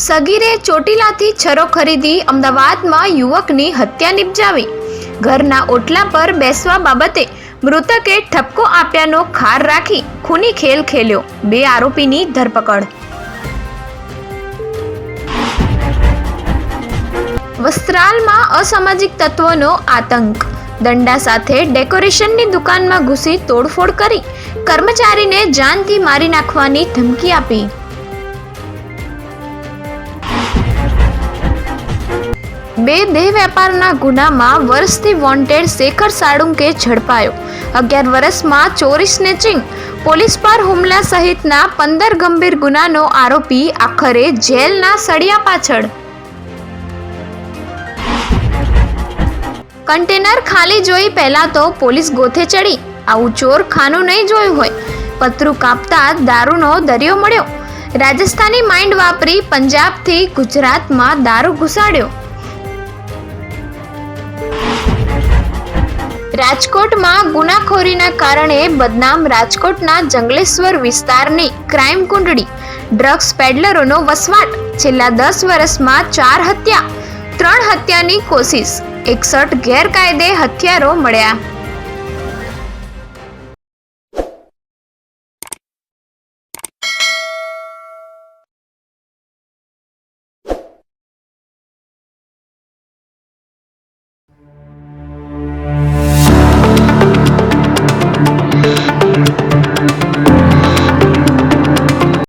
સગીરે ચોટીલાથી છરો ખરીદી અમદાવાદમાં યુવકની હત્યા નિપજાવી. ઘરના ઓટલા પર બેસવા બાબતે મૃતકે ઠપકો આપ્યાનો ખાર રાખી ખૂની ખેલ ખેલ્યો. 2 આરોપીની ધરપકડ. વસ્ત્રાલમાં અસામાજિક તત્વોનો આતંક. દંડા સાથે ડેકોરેશનની દુકાનમાં ઘૂસી તોડફોડ કરી કર્મચારીને જાનથી મારી નાખવાની ધમકી આપી. બે દેહ વેપારના ગુનામાં વર્ષથી વોન્ટેડ શેખર સાળુંકે ઝડપાયો. 11 વર્ષમાં ચોરી, સ્નેચિંગ, પોલીસ પર હુમલા સહિતના 15 ગંભીર ગુનાનો આરોપી આખરે જેલના સળિયા પાછળ. કન્ટેનર ખાલી જોઈ પહેલા તો પોલીસ ગોથે ચડી. આવું ચોર ખાનું નહીં જોયું હોય. પતરું કાપતા દારૂનો દરિયો મળ્યો. રાજસ્થાની માઇન્ડ વાપરી પંજાબથી ગુજરાતમાં દારૂ ઘુસાડ્યો. રાજકોટમાં ગુનાખોરીના કારણે બદનામ રાજકોટના જંગલેશ્વર વિસ્તારની ક્રાઇમ કુંડળી. ડ્રગ્સ પેડલરોનો વસવાટ. છેલ્લા 10 વર્ષમાં 4 હત્યા, 3 હત્યાની કોશિશ, 61 ગેરકાયદે હથિયારો મળ્યા.